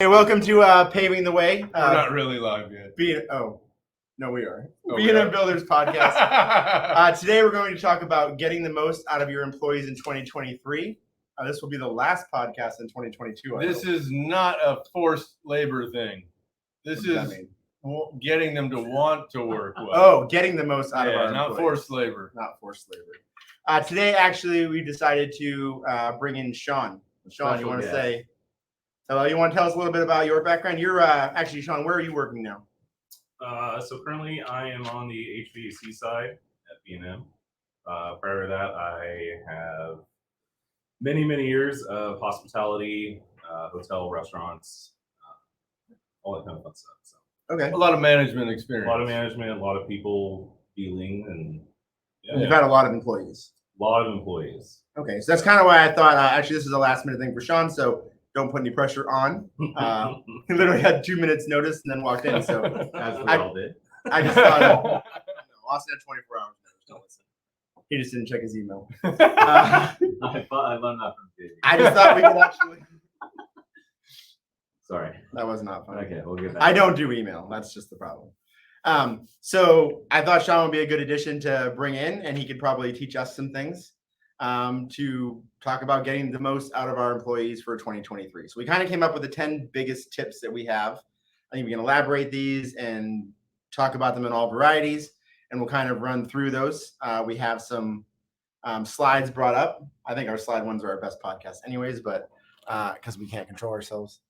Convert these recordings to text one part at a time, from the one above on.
Hey, welcome to Paving the Way. We're not really live yet. No, we are. Oh, B&M Builders podcast. Today we're going to talk about getting the most out of your employees in 2023. This will be the last podcast in 2022. This is not a forced labor thing. This is getting them to want to work well. Oh, getting the most out of our not employees. Forced labor. Not forced labor. Today, actually, we decided to bring in Sean. Sean, you want to say... So you want to tell us a little bit about your background? You're actually, Sean, where are you working now? So currently I am on the HVAC side at B&M. Prior to that, I have many years of hospitality, hotel, restaurants, all that kind of fun stuff. So Okay. A lot of management experience. a lot of management, a lot of people dealing, and You've had a lot of employees. A lot of employees. Okay, so that's kind of why I thought, actually, this is a last minute thing for Sean, so don't put any pressure on. He literally had 2 minutes notice and then walked in. So As we all did. I just thought, Austin had 24 hours notice. Don't listen. He just didn't check his email. I learned that from Davey. I just thought we could actually. Sorry. That was not fun. Okay, we'll get back. I don't do email. That's just the problem. So I thought Sean would be a good addition to bring in, and he could probably teach us some things to talk about getting the most out of our employees for 2023. So we kind of came up with the 10 biggest tips that we have. I think we can elaborate these and talk about them in all varieties, and we'll kind of run through those. We have some slides brought up. I think our slide ones are our best podcast anyways, but because we can't control ourselves.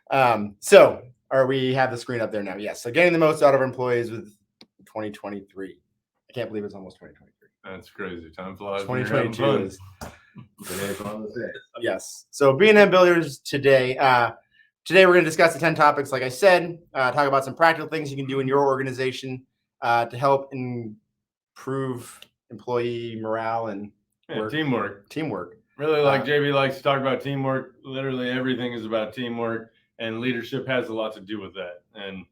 Or we have the screen up there now. Yes. So getting the most out of our employees with 2023. I can't believe it's almost 2023. That's crazy. Time flies. 2022 is. Yes. So B&M Builders today. Today we're going to discuss the 10 topics, like I said, talk about some practical things you can do in your organization to help improve employee morale and teamwork. Really, like JB likes to talk about teamwork. Literally everything is about teamwork, and leadership has a lot to do with that. And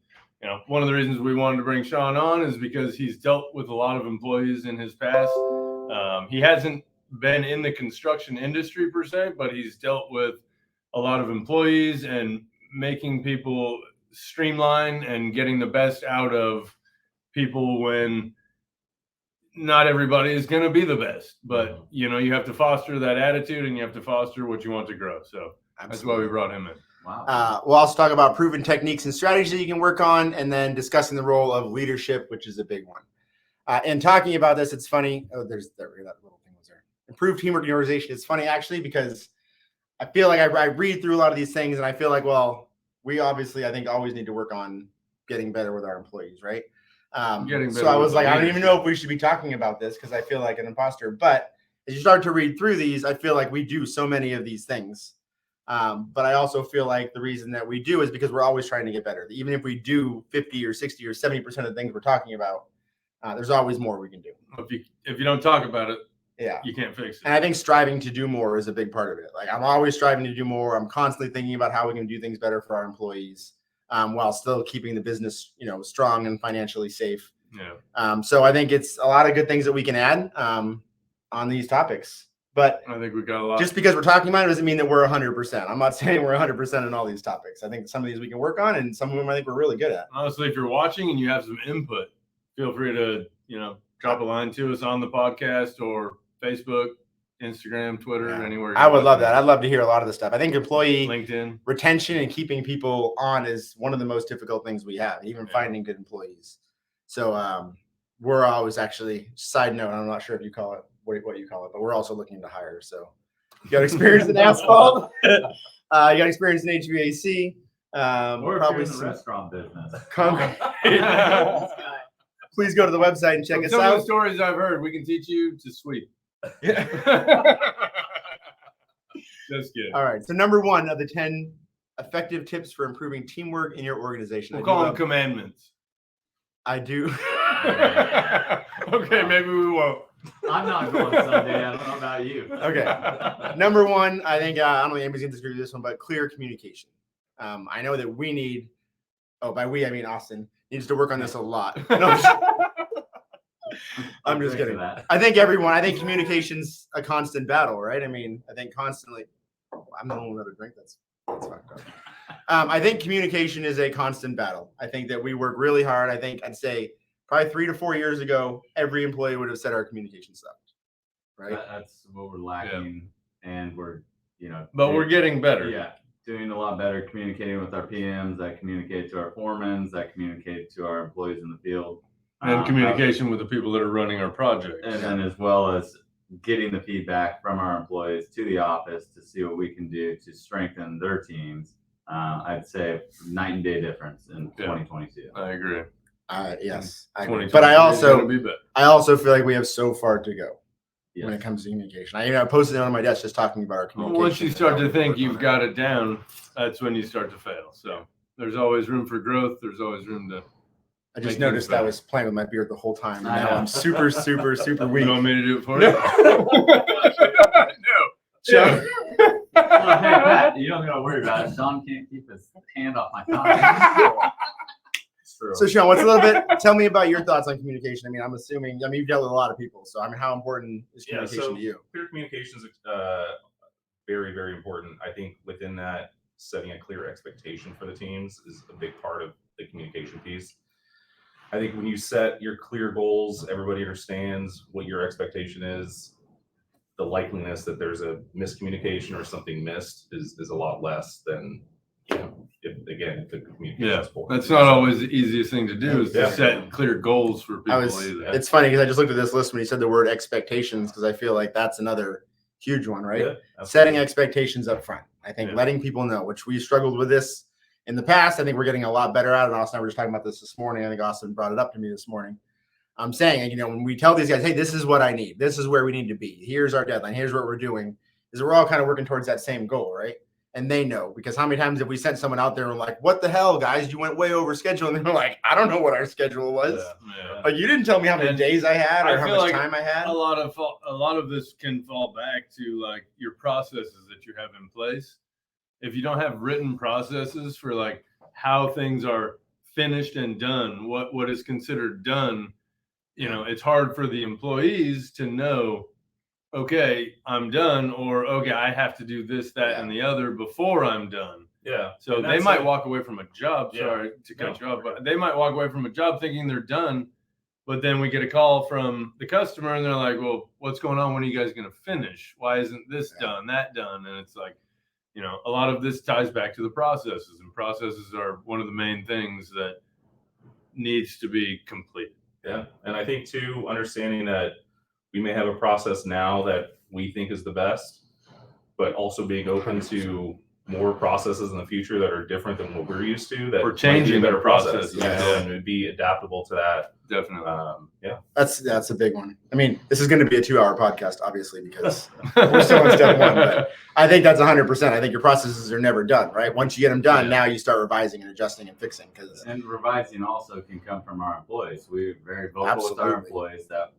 one of the reasons we wanted to bring Sean on is because he's dealt with a lot of employees in his past. He hasn't been in the construction industry per se, but he's dealt with a lot of employees and making people streamline and getting the best out of people when not everybody is going to be the best. But, you have to foster that attitude and you have to foster what you want to grow. So That's why we brought him in. Wow. We'll also talk about proven techniques and strategies that you can work on, and then discussing the role of leadership, which is a big one. And talking about this, it's funny. Oh, that little thing was there. Improved teamwork in your organization. It's funny, actually, because I feel like I read through a lot of these things, and I feel like, well, we obviously, I think, always need to work on getting better with our employees, right? So I was like, I don't even know if we should be talking about this because I feel like an imposter. But as you start to read through these, I feel like we do so many of these things. But I also feel like the reason that we do is because we're always trying to get better. Even if we do 50 or 60 or 70% of the things we're talking about, there's always more we can do. If you don't talk about it, yeah, you can't fix it. And I think striving to do more is a big part of it. Like, I'm always striving to do more. I'm constantly thinking about how we can do things better for our employees, while still keeping the business, strong and financially safe. Yeah. So I think it's a lot of good things that we can add on these topics. But I think we got a lot. Just because we're talking about it doesn't mean that we're 100%. I'm not saying we're 100% in all these topics. I think some of these we can work on, and some of them I think we're really good at. Honestly, if you're watching and you have some input, feel free to, drop a line to us on the podcast or Facebook, Instagram, Twitter, anywhere. I would love that. I'd love to hear a lot of the stuff. I think employee LinkedIn retention and keeping people on is one of the most difficult things we have, even finding good employees. So we're always actually, side note, I'm not sure if you call it, what you call it, but we're also looking to hire. So you got experience in asphalt, you got experience in HVAC, Or probably in the restaurant business. Please go to the website and check us some out. of the stories I've heard, we can teach you to sweep. Yeah. That's good. All right. So number 1 of the 10 effective tips for improving teamwork in your organization. We'll call them commandments. I do. Okay, maybe we won't. I'm not going Sunday. I don't know about you. Okay. Number 1, I think, I don't know if anybody's going to disagree with this one, but clear communication. I know that we need, by we, I mean Austin, needs to work on this a lot. No, I'm just kidding. I think communication's a constant battle, right? I mean, I think constantly, I'm the only one with a drink that's fucked up. I think communication is a constant battle. I think that we work really hard. I think I'd say probably 3 to 4 years ago, every employee would have said our communication sucked. Right. That's what we're lacking, and we're but we're getting better. Yeah, doing a lot better communicating with our PMs, that communicate to our foremans, that communicate to our employees in the field, And communication with the people that are running our projects. and then as well as getting the feedback from our employees to the office to see what we can do to strengthen their teams. I'd say night and day difference in 2022. I agree. Yes, I agree. But I also feel like we have so far to go when it comes to communication. I posted it on my desk just talking about our communication. Once you start to think you've got it down, that's when you start to fail. So there's always room for growth. There's always room to. I just noticed I was playing with my beard the whole time. And now I'm super weak. You want me to do it for you? No. Well, hey, Pat, you don't got to worry about it. Sean can't keep his hand off my thigh. So, Sean, tell me about your thoughts on communication. I'm assuming, you've dealt with a lot of people. So, how important is communication to you? Clear communication is very, very important. I think within that, setting a clear expectation for the teams is a big part of the communication piece. I think when you set your clear goals, everybody understands what your expectation is. The likeliness that there's a miscommunication or something missed is a lot less than, if the communication is poor. That's not always the easiest thing to do is to set clear goals for people either. It's funny because I just looked at this list when you said the word expectations, because I feel like that's another huge one, right? Yeah, setting expectations up front. I think letting people know, which we struggled with this in the past. I think we're getting a lot better at it. Austin and I were just talking about this morning. I think Austin brought it up to me this morning. I'm saying, when we tell these guys, hey, this is what I need. This is where we need to be. Here's our deadline. Here's what we're doing. Is we're all kind of working towards that same goal, right? And they know, because how many times have we sent someone out there and we're like, what the hell, guys? You went way over schedule. And they're like, I don't know what our schedule was. Like, you didn't tell me how many days I had or how much time I had. A lot of this can fall back to like your processes that you have in place. If you don't have written processes for like how things are finished and done, what is considered done, it's hard for the employees to know, okay, I'm done, or okay, I have to do this, that, and the other before I'm done. Yeah. So they might walk away from a job. Sorry to cut you off, but they might walk away from a job thinking they're done. But then we get a call from the customer and they're like, well, what's going on? When are you guys going to finish? Why isn't this done, that done? And it's like, a lot of this ties back to the processes, and processes are one of the main things that needs to be completed. Yeah. And I think too, understanding that we may have a process now that we think is the best, but also being open to more processes in the future that are different than what we're used to. That we're changing their processes, and be adaptable to that. Definitely. That's a big one. This is going to be a 2-hour podcast, obviously, because we're still on step one. But I think that's 100%. I think your processes are never done, right? Once you get them done, now you start revising and adjusting and fixing. And revising also can come from our employees. We're very vocal with our employees that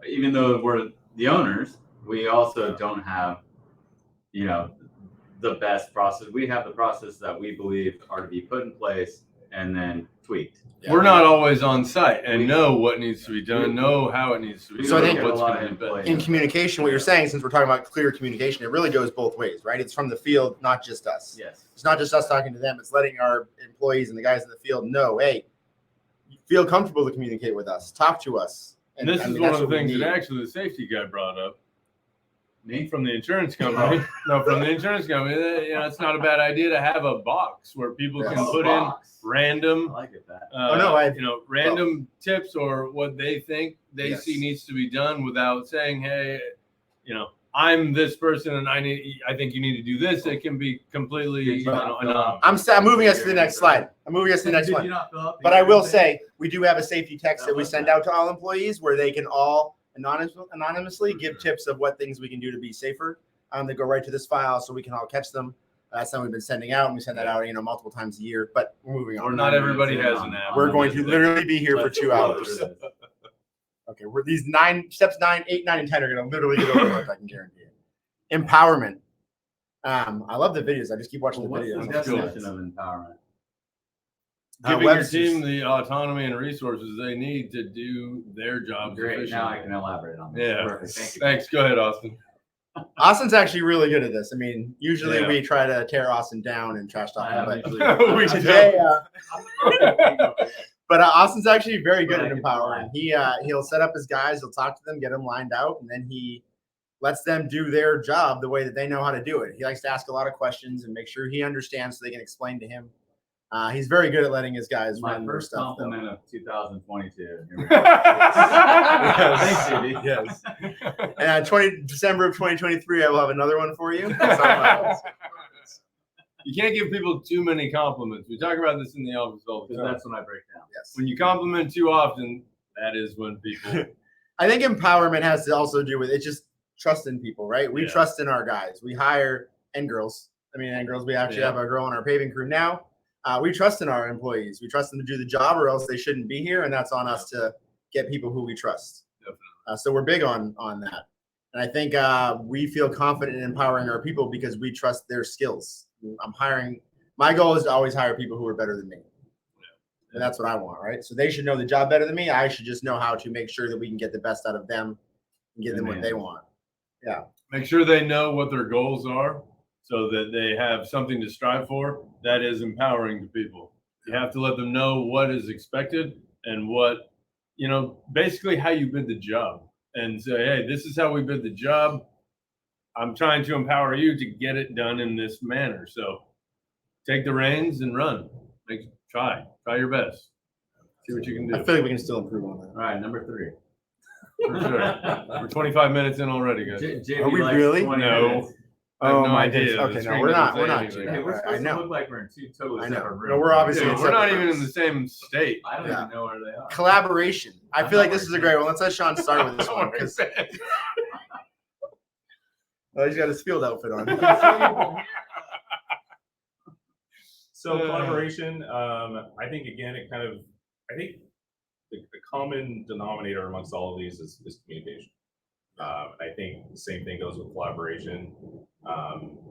even though we're the owners, we also don't have, the best process. We have the process that we believe are to be put in place and then tweaked. Yeah. We're not always on site and know what needs to be done, know how it needs to be done. So I think what's going to be better. In communication, what you're saying, since we're talking about clear communication, it really goes both ways, right? It's from the field, not just us. Yes. It's not just us talking to them. It's letting our employees and the guys in the field know, hey, you feel comfortable to communicate with us, talk to us. And this is one of the things that actually the safety guy brought up. Me from the insurance company. From the insurance company. It's not a bad idea to have a box where people can put in random. I like it, random tips or what they think they see needs to be done without saying, hey, I'm this person and I think you need to do this. It can be completely anonymous. I'm moving us to the next slide. But I will say we do have a safety text that we send out to all employees where they can all anonymously give tips of what things we can do to be safer. They go right to this file so we can all catch them. That's something we've been sending out, and we send that out, multiple times a year. But we're moving on. Not everybody has an app. We're going to literally be here for 2 hours. Okay, these 9 steps, 9, 8, 9, and 10 are going to literally get over. I can guarantee it. Empowerment. I love the videos. I just keep watching the videos. What's the definition of empowerment? Giving your team the autonomy and resources they need to do their jobs. Great. Now I can elaborate on this. Yeah. Thanks. Go ahead, Austin. Austin's actually really good at this. I mean, usually Yeah. we try to tear Austin down and trash talk him, but We today, do. but Austin's actually very good But I at can empowering. fly. He'll set up his guys, he'll talk to them, get them lined out, and then he lets them do their job the way that they know how to do it. He likes to ask a lot of questions and make sure he understands so they can explain to him. He's very good at letting his guys My run their first stuff. though. compliment of 2022. Here we go. Yes. Thanks, JD. Yes. And December of 2023, I will have another one for you. You can't give people too many compliments. We talk about this in the office all the Because time. that's when I break down. Yes. When you compliment too often, that is when people. I think empowerment has to also do with it just trust in people, right? We Yeah. trust in our guys. We hire and girls. We actually have a girl on our paving crew now. We trust in our employees. We trust them to do the job or else they shouldn't be here. And that's on us to get people who we trust. Definitely. So we're big on that. And I think we feel confident in empowering our people because we trust their skills. My goal is to always hire people who are better than me. And that's what I want, right? So they should know the job better than me. I should just know how to make sure that we can get the best out of them and give them what they want. Yeah. Make sure they know what their goals are so that they have something to strive for. That is empowering to people. You have to let them know what is expected and what, basically how you bid the job and say, hey, this is how we bid the job. I'm trying to empower you to get it done in this manner. So take the reins and run. Try your best. See what you can do. I feel like we can still improve on that. All right, number 3. For sure. We're 25 minutes in already, guys. JB Are we likes really? 20 No. minutes. I have Oh, no my idea. goodness. The Okay, no, screen we're not. doesn't We're say not. anything. Hey, we're I supposed to know. look like we're in 2 totally I know. separate rooms. No, we're obviously Dude, in we're not separate even in the rooms. same state. I don't even know where they are. Collaboration. I feel like this is a great one. Let's let Sean start with this one because he's got his field outfit on. So collaboration, I think again, I think the common denominator amongst all of these is communication. I think the same thing goes with collaboration,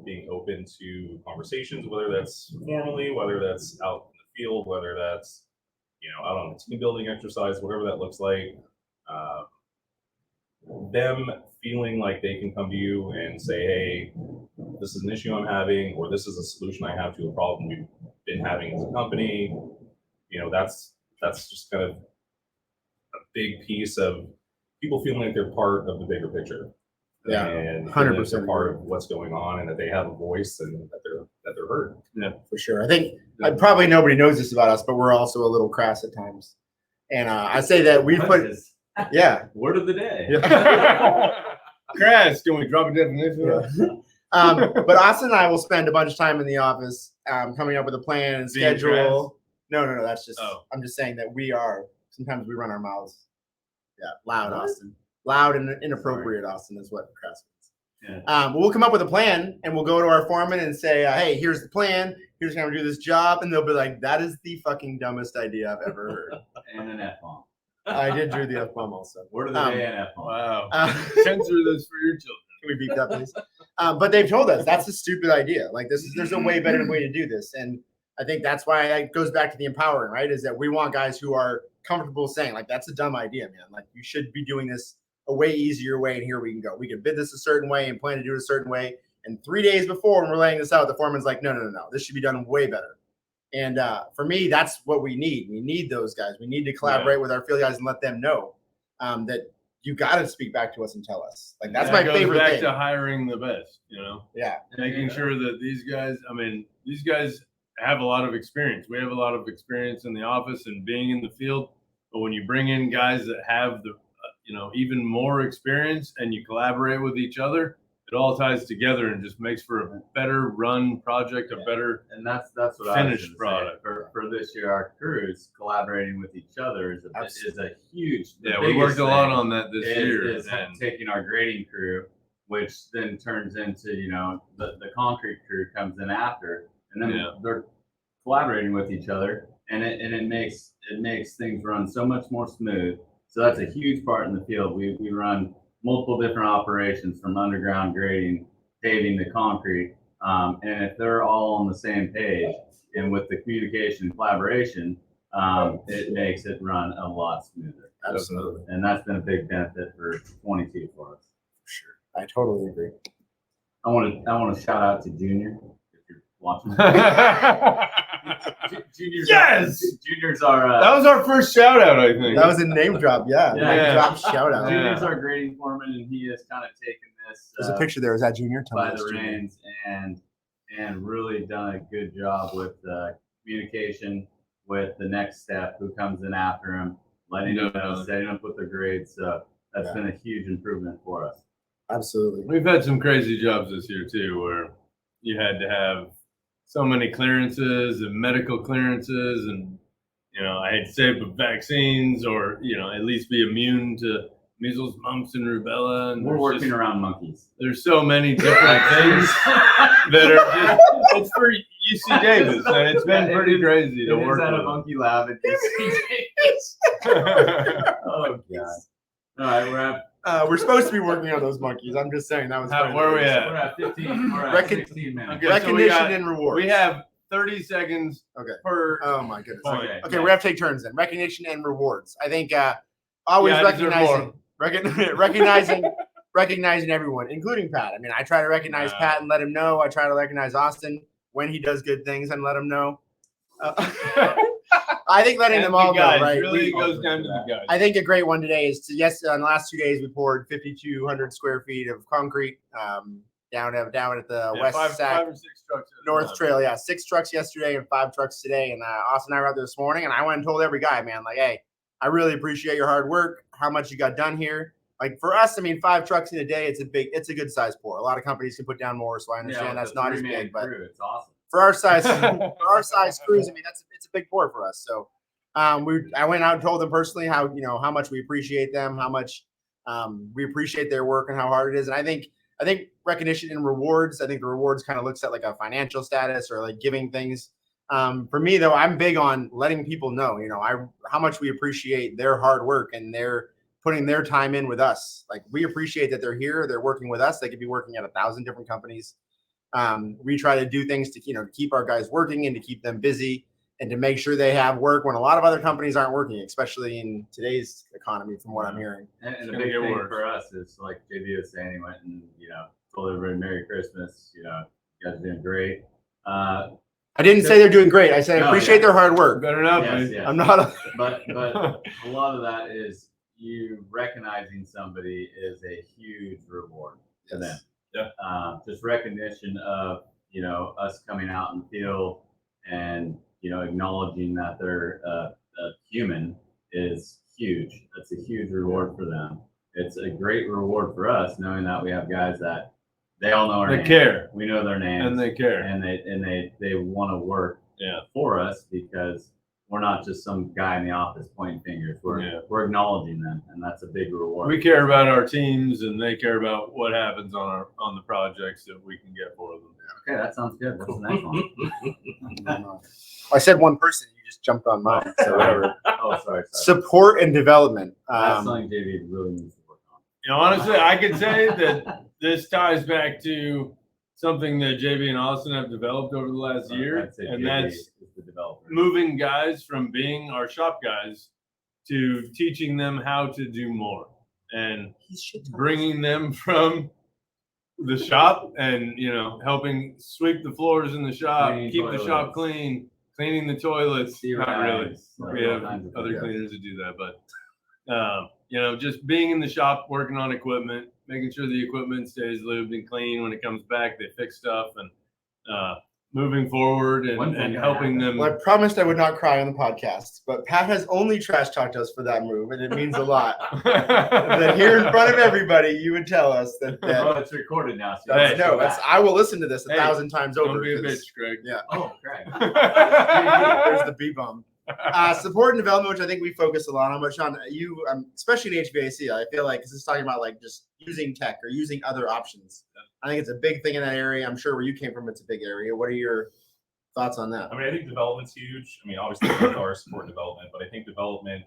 being open to conversations, whether that's formally, whether that's out in the field, whether that's, out on a team building exercise, whatever that looks like. Them feeling like they can come to you and say, hey, this is an issue I'm having, or this is a solution I have to a problem we've been having as a company. That's just kind of a big piece of people feeling like they're part of the bigger picture. Yeah, and 100% they're part of what's going on, and that they have a voice, and that they're heard. Yeah, for sure. I think probably nobody knows this about us, but we're also a little crass at times. And I say that we put, yeah. Word of the day. Crash, can we drop a definition? But Austin and I will spend a bunch of time in the office coming up with a plan and Being schedule. No. That's just, Oh. I'm just saying that sometimes we run our mouths. Yeah, loud, what? Austin. Loud and inappropriate, sorry. Austin is what crass means. Yeah. But we'll come up with a plan and we'll go to our foreman and say, hey, here's the plan. Here's how we do this job. And they'll be like, that is the fucking dumbest idea I've ever heard. And an F-bomb. I did do the F-bomb also. Word of the day and F-bomb. Wow. Censor this for your children. Can we beep that, please? But they've told us that's a stupid idea. Like there's a way better way to do this. And I think that's why it goes back to the empowering, right? Is that we want guys who are comfortable saying, like, that's a dumb idea, man. Like, you should be doing this a way easier way, and here we can go. We can bid this a certain way and plan to do it a certain way. And 3 days before, when we're laying this out, the foreman's like, no. This should be done way better. And for me, that's what we need. We need those guys. We need to collaborate with our field guys and let them know that you got to speak back to us and tell us. Like, that's my favorite back thing. to hiring the best, Yeah. Making sure that these guys have a lot of experience. We have a lot of experience in the office and being in the field. But when you bring in guys that have the, even more experience and you collaborate with each other, it all ties together and just makes for a better run project, a better and that's what finished I product. For this year, our crews collaborating with each other is a huge. Yeah, we worked a lot on that this year. Is taking our grading crew, which then turns into the concrete crew comes in after, and then they're collaborating with each other, and it makes things run so much more smooth. So that's a huge part in the field. We run multiple different operations from underground grading, paving to concrete. And if they're all on the same page and with the communication and collaboration, it makes it run a lot smoother. Absolutely. And that's been a big benefit for 22 for us. For sure. I totally agree. I want to shout out to Junior if you're watching. Junior's Yes! Junior's our. That was our first shout out, I think. That was a name drop, yeah. Name drop shout out. Junior's our grading foreman, and he has kind of taken this. There's a picture there. Is that Junior? By the reins and really done a good job with communication with the next step, who comes in after him, letting him know, setting up with the grades. So that's been a huge improvement for us. Absolutely. We've had some crazy jobs this year too, where you had to have so many clearances and medical clearances, and I hate to say it, but vaccines, or at least be immune to measles, mumps, and rubella. And we're working around monkeys. There's so many different things that are just, it's for UC Davis, and it's been pretty crazy to work at with. a monkey lab at UC Davis. Oh God! All right, we're supposed to be working on those monkeys. I'm just saying that was. Where are we at? We're at 15. We're at 16 minutes. Okay, Recognition and rewards. We have 30 seconds per. Oh my goodness. point. Okay, we have to take turns then. Recognition and rewards. I think always recognizing everyone, including Pat. I mean, I try to recognize Pat and let him know. I try to recognize Austin when he does good things and let him know. I think letting them all guys, know, right? Really goes down to the guys. I think a great one today is on the last 2 days we poured 5,200 square feet of concrete down at the West Sac 5 or 6 trucks North Trail. Yeah, 6 trucks yesterday and 5 trucks today. And Austin and I were out there this morning, and I went and told every guy, man, like, hey, I really appreciate your hard work, how much you got done here. Like for us, I mean, 5 trucks in a day, it's a good size pour. A lot of companies can put down more, so I understand that's not as big, but it's awesome. For our size crews, I mean, it's a big pour for us. So I went out and told them personally how much we appreciate them, how much we appreciate their work and how hard it is. And I think recognition and rewards. I think the rewards kind of looks at like a financial status or like giving things. For me though, I'm big on letting people know, how much we appreciate their hard work and they're putting their time in with us. Like we appreciate that they're here, they're working with us. They could be working at 1,000 different companies. We try to do things to keep our guys working and to keep them busy and to make sure they have work when a lot of other companies aren't working, especially in today's economy, from what I'm hearing. And the big thing for us is, like JB was saying, he went and told everybody Merry Christmas. You guys are doing great. I didn't say they're doing great. I said I appreciate their hard work. Better not. Yes. I'm not. But a lot of that is you recognizing somebody is a huge reward to them. Yeah. Just recognition of us coming out in the field and acknowledging that they're a human is huge. That's a huge reward for them. It's a great reward for us knowing that we have guys that they all know our names. They care. We know their names. And they care. And they want to work for us because we're not just some guy in the office pointing fingers. We're acknowledging them, and that's a big reward. We care about our teams, and they care about what happens on the projects that we can get for them. Okay, that sounds good. What's the next one? I said one person. You just jumped on mine. So whatever. Sorry. Support and development. That's something JV really needs to work on. Honestly, I could say that this ties back to something that JV and Austin have developed over the last year, and that's moving guys from being our shop guys to teaching them how to do more and bringing them from the shop and helping sweep the floors in the shop, keep the shop clean, cleaning the toilets. Not really. We have other cleaners that do that, but just being in the shop, working on equipment, making sure the equipment stays lubed and clean when it comes back. They fix stuff and moving forward and helping them. Well, I promised I would not cry on the podcast, but Pat has only trash talked us for that move, and it means a lot. That here in front of everybody, you would tell us that. Oh, it's recorded now. So I will listen to this 1,000 times over. Don't be a bitch, Greg. Yeah. Oh, Greg. There's the B-bomb. Support and development, which I think we focus a lot on. But Sean, you, especially in HVAC, I feel like this is talking about like just using tech or using other options. I think it's a big thing in that area. I'm sure where you came from, it's a big area. What are your thoughts on that? I mean, I think development's huge. I mean, obviously, both are support and development, but I think development,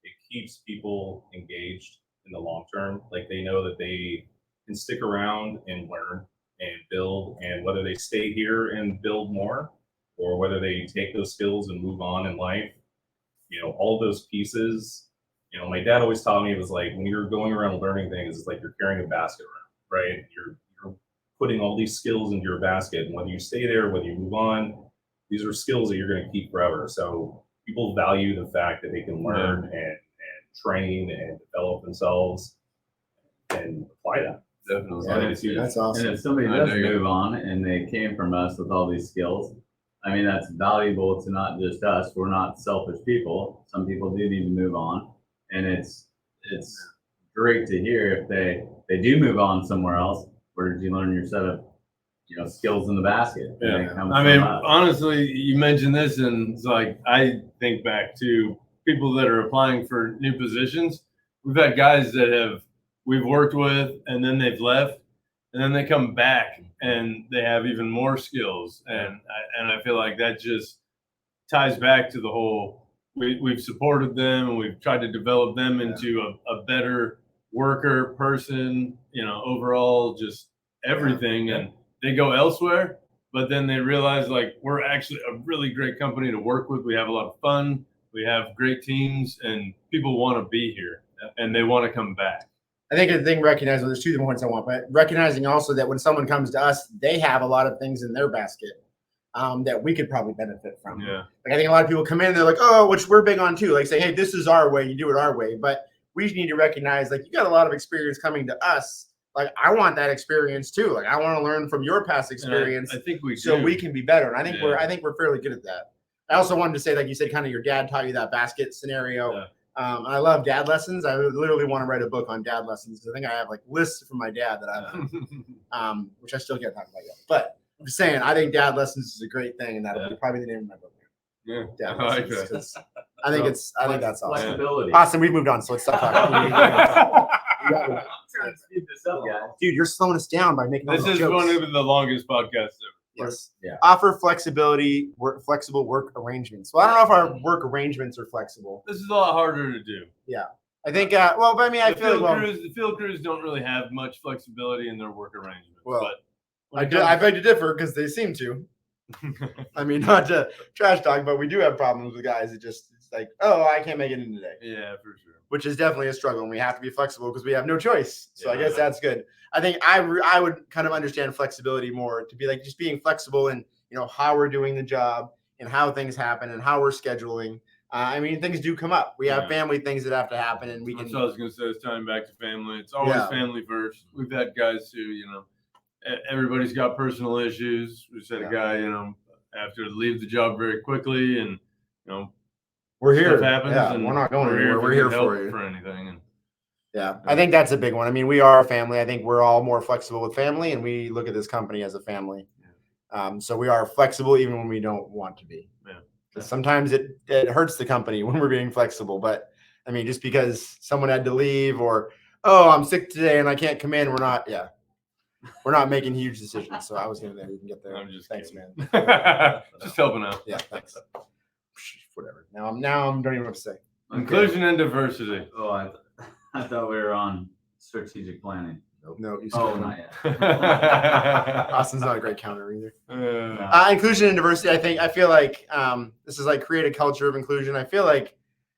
it keeps people engaged in the long term. Like they know that they can stick around and learn and build, and whether they stay here and build more or whether they take those skills and move on in life, all those pieces, my dad always taught me, it was like when you're going around learning things, it's like you're carrying a basket around, right? You're putting all these skills into your basket, and whether you stay there, whether you move on, these are skills that you're going to keep forever. So people value the fact that they can learn and train and develop themselves and apply that. Definitely. So I think it's huge. That's awesome. And if somebody does move on and they came from us with all these skills, I mean, that's valuable to not just us. We're not selfish people. Some people do need to move on, and it's great to hear if they do move on somewhere else. Where did you learn your set of skills in the basket? Yeah. I mean, honestly, you mentioned this, and it's like I think back to people that are applying for new positions. We've had guys that we've worked with, and then they've left, and then they come back and they have even more skills. And I feel like that just ties back to the whole, we've supported them and we've tried to develop them into a better worker, person, overall, just everything. And they go elsewhere, but then they realize like we're actually a really great company to work with. We have a lot of fun. We have great teams, and people want to be here and they want to come back. I think the thing recognizing, there's 2 points I want, but recognizing also that when someone comes to us, they have a lot of things in their basket that we could probably benefit from. Yeah. Like I think a lot of people come in and they're like, oh, which we're big on too. Like say, hey, this is our way, you do it our way. But we need to recognize like you got a lot of experience coming to us. Like I want that experience too. Like I want to learn from your past experience. I think we do. So we can be better. And I think we're fairly good at that. I also wanted to say, like you said, kind of your dad taught you that basket scenario. Yeah. I love dad lessons. I literally want to write a book on dad lessons. I think I have like lists from my dad that I've, which I still can't talk about yet. But I'm just saying, I think dad lessons is a great thing, and that'll be probably the name of my book. Yeah, dad lessons. I think I think that's awesome. Flexibility. Awesome. We've moved on, so let's stop talking. Dude, you're slowing us down by making all this those is jokes. one of the longest podcasts ever. Yes. Yeah. Offer flexibility, flexible work arrangements. Well, I don't know if our work arrangements are flexible. This is a lot harder to do. Yeah. I think, but I mean, I feel like the field crews don't really have much flexibility in their work arrangements. Well, but I beg to differ because they seem to. I mean, not to trash talk, but we do have problems with guys that it's like, oh, I can't make it in today. Yeah, for sure. Which is definitely a struggle, and we have to be flexible because we have no choice. So I guess that's good. I think I would kind of understand flexibility more to be like just being flexible in how we're doing the job and how things happen and how we're scheduling. I mean, things do come up. We have family things that have to happen, and we can. That's what I was going to say. It's tying back to family. It's always family first. We've had guys who, everybody's got personal issues. We had a guy, have to leave the job very quickly, and we're here. Stuff happens, and we're not going anywhere. We're here for you. For anything. And, I think that's a big one. I mean, we are a family. I think we're all more flexible with family, and we look at this company as a family. So we are flexible even when we don't want to be. Because sometimes it hurts the company when we're being flexible. But I mean, just because someone had to leave or, oh, I'm sick today and I can't come in, we're not making huge decisions. So I was going to you can get there. I'm just thanks, kidding. man. Just helping out. Yeah, thanks. Whatever. Now I'm don't even know what to say. Inclusion and diversity. Oh, I thought we were on strategic planning. No, not yet. Austin's not a great counter either. Inclusion and diversity. I feel like this is like create a culture of inclusion. I feel like,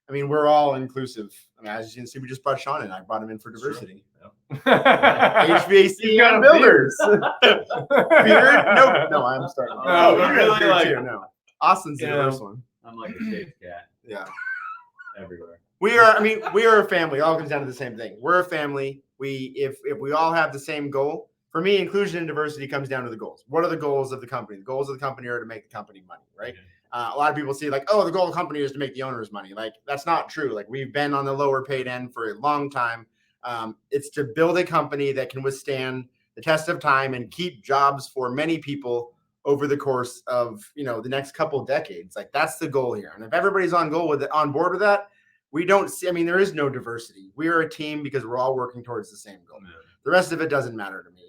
we're all inclusive. As you can see, we just brought Sean in. I brought him in for diversity. Sure. HVAC and builders. Beard? No, I'm starting. No. Austin's the first one. I'm like a shaved cat. Yeah. Everywhere. We are a family. It all comes down to the same thing. We're a family. If we all have the same goal, for me, inclusion and diversity comes down to the goals. What are the goals of the company? The goals of the company are to make the company money, right? A lot of people see like, oh, the goal of the company is to make the owners money. Like that's not true. Like we've been on the lower paid end for a long time. It's to build a company that can withstand the test of time and keep jobs for many people over the course of the next couple of decades. Like that's the goal here. And if everybody's on board with that, we don't see, there is no diversity. We are a team because we're all working towards the same goal. Yeah. The rest of it doesn't matter to me.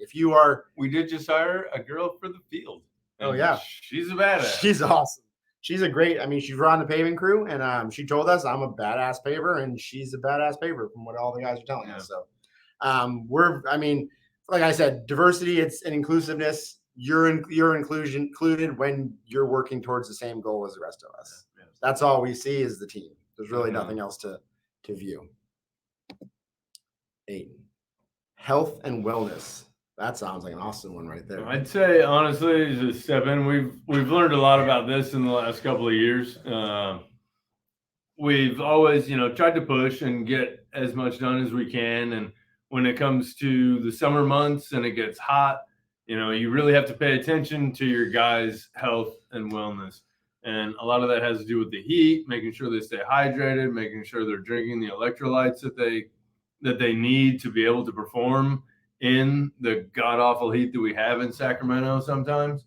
We did just hire a girl for the field. Oh yeah. She's a badass. She's awesome. She's a great, she's on the paving crew and she told us I'm a badass paver and she's a badass paver from what all the guys are telling us. So like I said, diversity, it's an inclusiveness. You're included when you're working towards the same goal as the rest of us. Yeah. That's all we see is the team. There's really nothing else to view. 8, health and wellness. That sounds like an awesome one right there. I'd say honestly, to step in, we've learned a lot about this in the last couple of years. We've always, tried to push and get as much done as we can. And when it comes to the summer months and it gets hot, you really have to pay attention to your guys' health and wellness. And a lot of that has to do with the heat, making sure they stay hydrated, making sure they're drinking the electrolytes that they need to be able to perform in the god-awful heat that we have in Sacramento sometimes.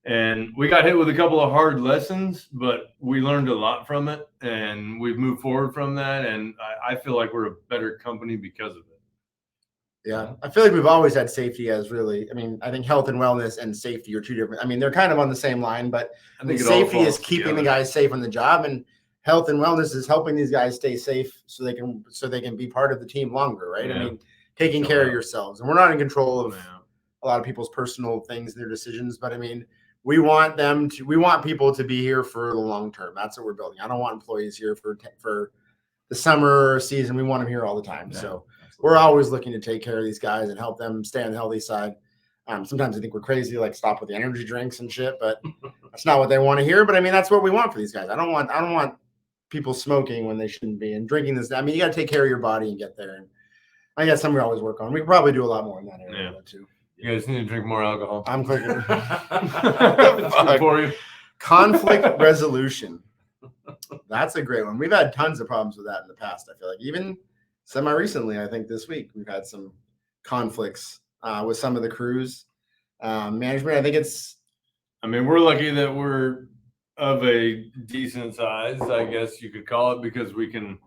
And we got hit with a couple of hard lessons, but we learned a lot from it, and we've moved forward from that. And I feel like we're a better company because of it. Yeah, I feel like we've always had safety as really, I think health and wellness and safety are two different. They're kind of on the same line, but I think safety is keeping the guys safe on the job, and health and wellness is helping these guys stay safe so they can be part of the team longer, right? Yeah. Taking care of yourselves. And we're not in control of a lot of people's personal things and their decisions, but we want people to be here for the long term. That's what we're building. I don't want employees here for the summer season. We want them here all the time. Yeah, so we're always looking to take care of these guys and help them stay on the healthy side. Sometimes I think we're crazy, like stop with the energy drinks and shit, but that's not what they want to hear. But that's what we want for these guys. I don't want people smoking when they shouldn't be and drinking this. You got to take care of your body and get there. And I guess something we always work on. We could probably do a lot more in that area too. You guys need to drink more alcohol. I'm clicking. It's good for you. Conflict resolution. That's a great one. We've had tons of problems with that in the past. I feel like even semi-recently, I think this week, we've had some conflicts with some of the crews. Management, I think we're lucky that we're of a decent size, I guess you could call it, because we can,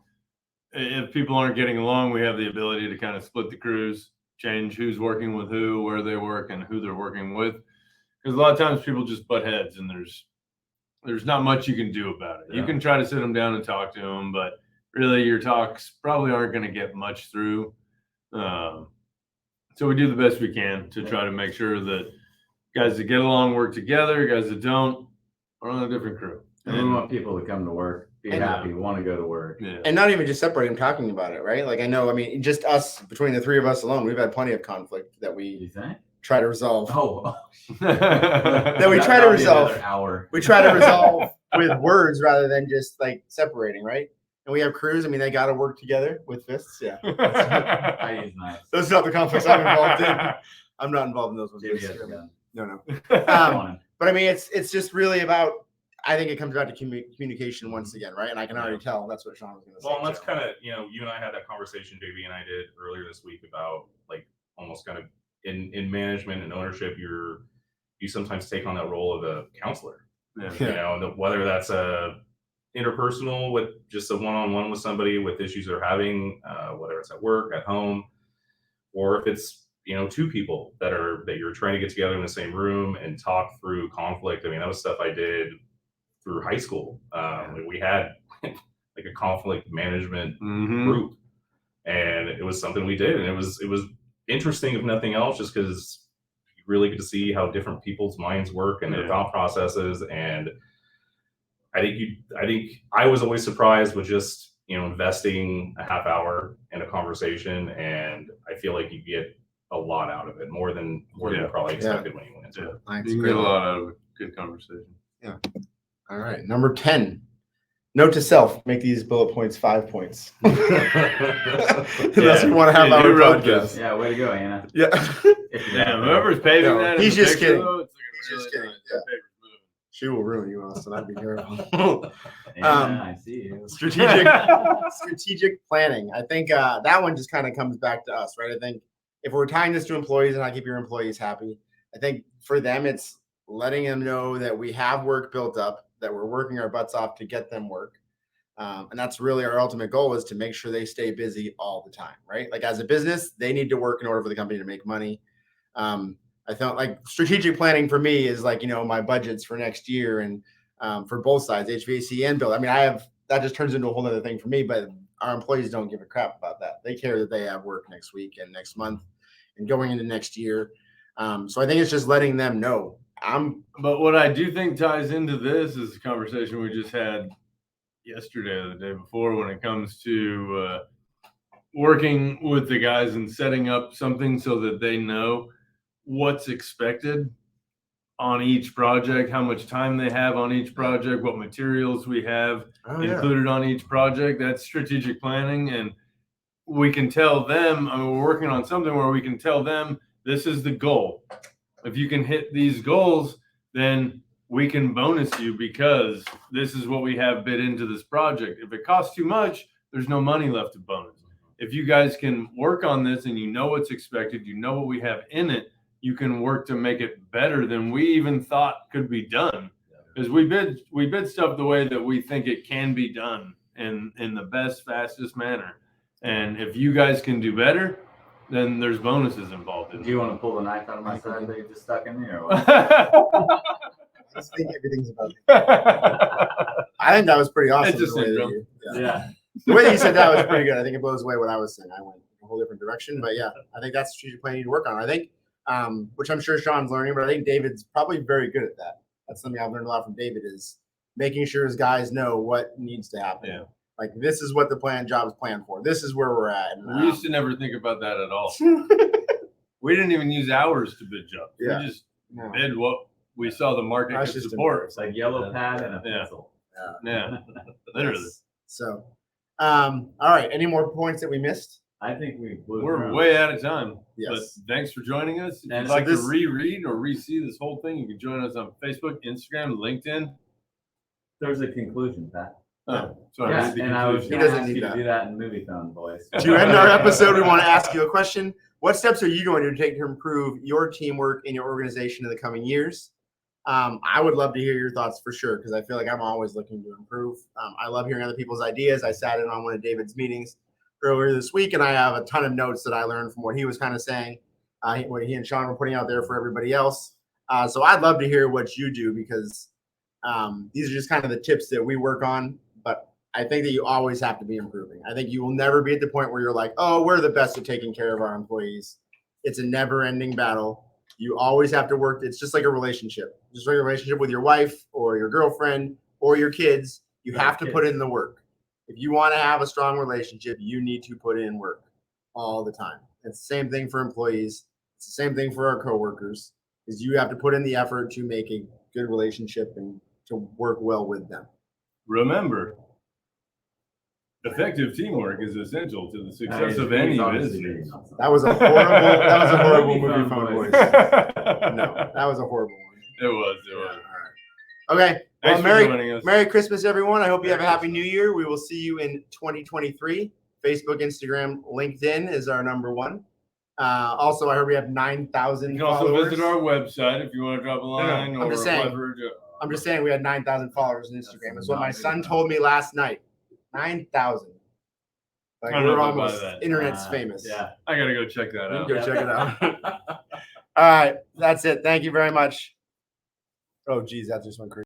if people aren't getting along, we have the ability to kind of split the crews, change who's working with who, where they work, and who they're working with. Because a lot of times people just butt heads, and there's not much you can do about it. Yeah. You can try to sit them down and talk to them, but really your talks probably aren't going to get much through. So we do the best we can to try to make sure that guys that get along work together, guys that don't are on a different crew. And we want people to come to work, be happy, want to go to work. Yeah. And not even just separating, talking about it, right? Like just us, between the three of us alone, we've had plenty of conflict that we try to resolve. Oh. That we try to resolve. We try to resolve with words rather than just like separating, right? And we have crews. They got to work together with fists. Yeah. I use knives. Those are not the conflicts I'm involved in. I'm not involved in those ones. No. But it's just really about, I think it comes back to communication once again, right? And I can already tell that's what Sean was going to say. Well, and that's kind of, you and I had that conversation, JB and I did earlier this week about like almost kind of in management and ownership, you sometimes take on that role of a counselor. Yeah. Whether that's a interpersonal with just a one-on-one with somebody with issues they're having, whether it's at work, at home, or if it's two people that you're trying to get together in the same room and talk through conflict. That was stuff I did through high school. We had like a conflict management group, and it was something we did, and it was interesting if nothing else, just because you really get to see how different people's minds work and their thought processes. And I think I was always surprised with just investing a half hour in a conversation, and I feel like you get a lot out of it, more than you probably expected when you went into it. You can get a lot out of a good conversation. Yeah. All right. Number 10. Note to self: make these bullet points 5 points. Unless we want to have our podcast. Yeah, way to go, Anna. Yeah. Whoever's paving that. He's just kidding. He's just kidding. Yeah. She will ruin you, Austin. I'd be careful. I see you. Strategic planning. I think that one just kind of comes back to us, right? I think if we're tying this to employees and I keep your employees happy, I think for them it's letting them know that we have work built up, that we're working our butts off to get them work. And that's really our ultimate goal, is to make sure they stay busy all the time, right? Like as a business, they need to work in order for the company to make money. I felt like strategic planning for me is like, my budgets for next year and for both sides, HVAC and build. That just turns into a whole other thing for me, but our employees don't give a crap about that. They care that they have work next week and next month and going into next year. So I think it's just letting them know. But what I do think ties into this is the conversation we just had yesterday or the day before when it comes to working with the guys and setting up something so that they know what's expected on each project, how much time they have on each project, what materials we have included on each project. That's strategic planning. And we can tell them, I mean, we're working on something where we can tell them this is the goal. If you can hit these goals, then we can bonus you because this is what we have bid into this project. If it costs too much, there's no money left to bonus. If you guys can work on this and you know what's expected, you know what we have in it, you can work to make it better than we even thought could be done. Because we bid stuff the way that we think it can be done in the best, fastest manner. And if you guys can do better, then there's bonuses involved. Do you want to pull the knife out of my side that you just stuck in me, or what? I just think everything's about I think that was pretty awesome. It's just the way syndrome. that the way that you said that was pretty good. I think it blows away what I was saying. I went a whole different direction, but yeah, I think that's strategic planning you need to work on. I think, which I'm sure Sean's learning, but I think David's probably very good at that. That's something I've learned a lot from David is making sure his guys know what needs to happen. Yeah. Like this is what the job is planned for. This is where we're at. And, We used to never think about that at all. We didn't even use hours to bid jobs. Yeah. We just bid what we saw the market That's could just support. It's like yellow pad and a pencil. Yeah, literally. So, all right. Any more points that we missed? I think we blew We're through. way out of time. Yes. But thanks for joining us. If And you'd so like this- to reread or re-see this whole thing, you can join us on Facebook, Instagram, LinkedIn. There's a conclusion, Pat. Oh, sorry. Yeah, read the and I was conclusion. He going to doesn't ask need you that. to do that in movie phone voice. To end our episode, we want to ask you a question. What steps are you going to take to improve your teamwork in your organization in the coming years? I would love to hear your thoughts for sure, because I feel like I'm always looking to improve. I love hearing other people's ideas. I sat in on one of David's meetings earlier this week, and I have a ton of notes that I learned from what he was kind of saying, what he and Sean were putting out there for everybody else. So I'd love to hear what you do, because these are just kind of the tips that we work on. But I think that you always have to be improving. I think you will never be at the point where you're like, oh, we're the best at taking care of our employees. It's a never-ending battle. You always have to work. It's just like a relationship. Just like a relationship with your wife or your girlfriend or your kids. You have to put in the work. If you want to have a strong relationship, you need to put in work all the time. It's the same thing for employees. It's the same thing for our coworkers. Is you have to put in the effort to make a good relationship and to work well with them. Remember, effective teamwork is essential to the success of any business. That was a horrible movie phone voice. No, No, that was a horrible one. It was. Okay. Thanks Well, for joining us. Merry Christmas, everyone. I hope you have a Merry happy New Year. We will see you in 2023. Facebook, Instagram, LinkedIn is our number one. Also, I heard we have 9,000 You can also followers. visit our website if you want to drop a line. I'm or just saying. whatever. I'm just saying we had 9,000 followers on Instagram. That's what my not son big told me last night. 9,000. Like I don't know we're if I buy almost that. internet's famous. Yeah. I gotta go check that out. Go check it out. All right. That's it. Thank you very much. Oh, geez. That just went crazy.